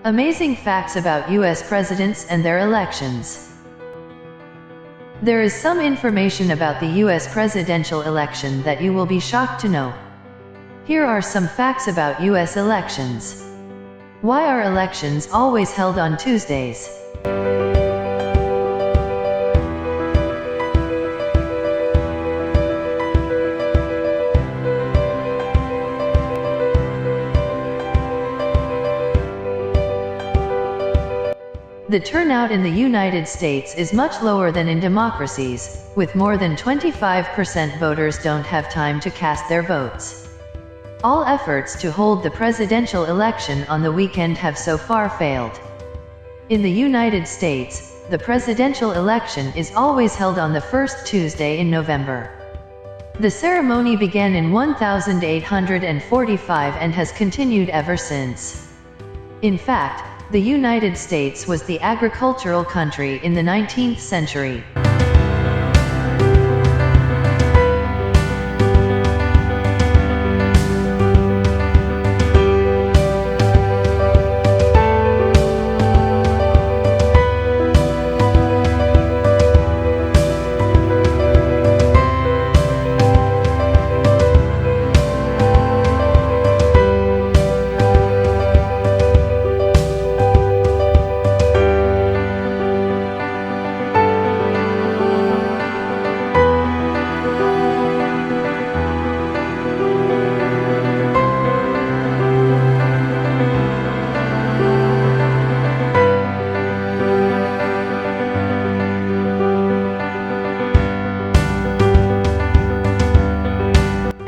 Amazing facts about US presidents and their elections. There is some information about the US presidential election that you will be shocked to know. Here are some facts about US elections. Why are elections always held on Tuesdays? The turnout in the United States is much lower than in democracies, with more than 25% voters don't have time to cast their votes. All efforts to hold the presidential election on the weekend have so far failed. In the United States, the presidential election is always held on the first Tuesday in November. The ceremony began in 1845 and has continued ever since. In fact, the United States was the agricultural country in the 19th century.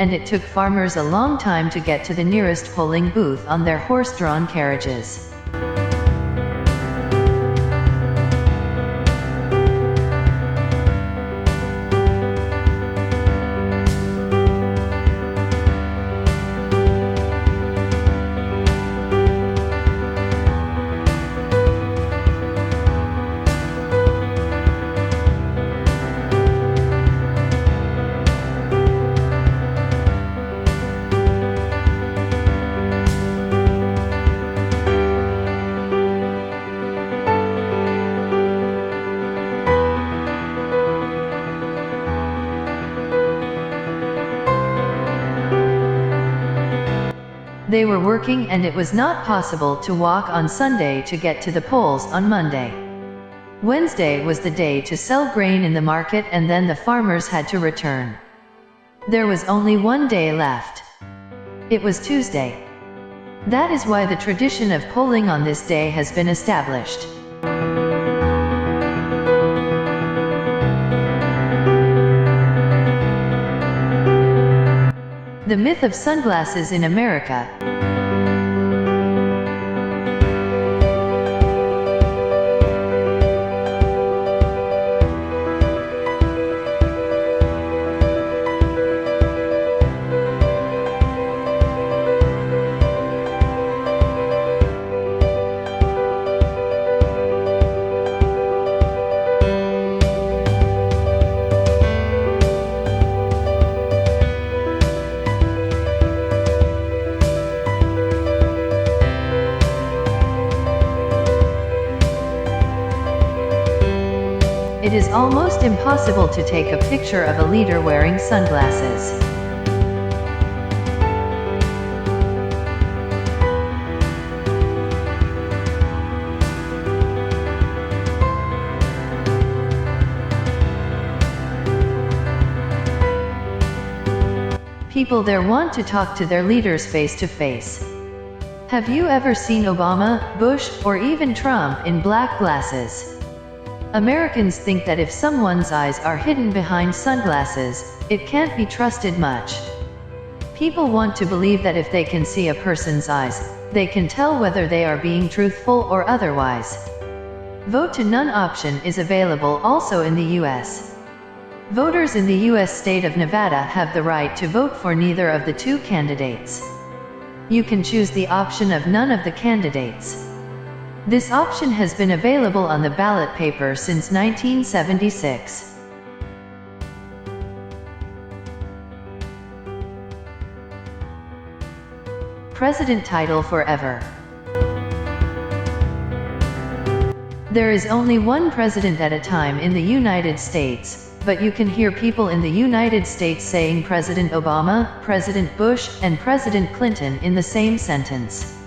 And it took farmers a long time to get to the nearest polling booth on their horse-drawn carriages. They were working and it was not possible to walk on Sunday to get to the polls on Monday. Wednesday was the day to sell grain in the market and then the farmers had to return. There was only one day left. It was Tuesday. That is why the tradition of polling on this day has been established. The myth of sunglasses in America. It is almost impossible to take a picture of a leader wearing sunglasses. People there want to talk to their leaders face to face. Have you ever seen Obama, Bush, or even Trump in black glasses? Americans think that if someone's eyes are hidden behind sunglasses, it can't be trusted much. People want to believe that if they can see a person's eyes, they can tell whether they are being truthful or otherwise. Vote to None option is available also in the US. Voters in the US state of Nevada have the right to vote for neither of the two candidates. You can choose the option of none of the candidates. This option has been available on the ballot paper since 1976. President title forever. There is only one president at a time in the United States, but you can hear people in the United States saying President Obama, President Bush, and President Clinton in the same sentence.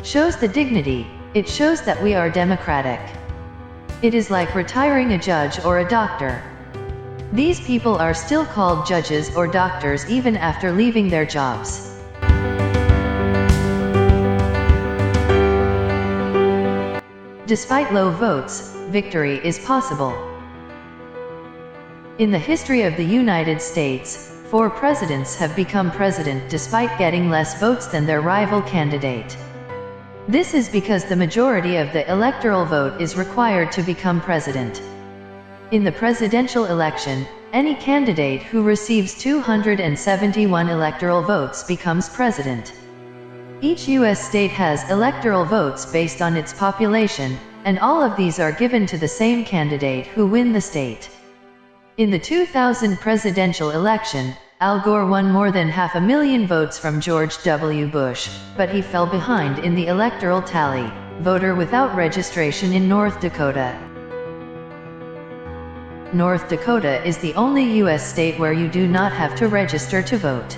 Shows the dignity. It shows that we are democratic. It is like retiring a judge or a doctor. These people are still called judges or doctors even after leaving their jobs. Despite low votes, victory is possible. In the history of the United States, 4 presidents have become president despite getting less votes than their rival candidate. This is because the majority of the electoral vote is required to become president. In the presidential election, any candidate who receives 271 electoral votes becomes president. Each U.S. state has electoral votes based on its population, and all of these are given to the same candidate who win the state. In the 2000 presidential election, Al Gore won more than 500,000 votes from George W. Bush, but he fell behind in the electoral tally. Voter without registration in North Dakota. North Dakota is the only U.S. state where you do not have to register to vote.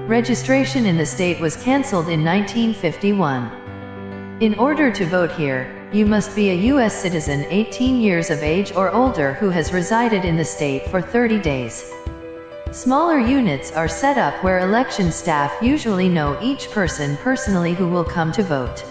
Registration in the state was canceled in 1951. In order to vote here, you must be a U.S. citizen 18 years of age or older who has resided in the state for 30 days. Smaller units are set up where election staff usually know each person personally who will come to vote.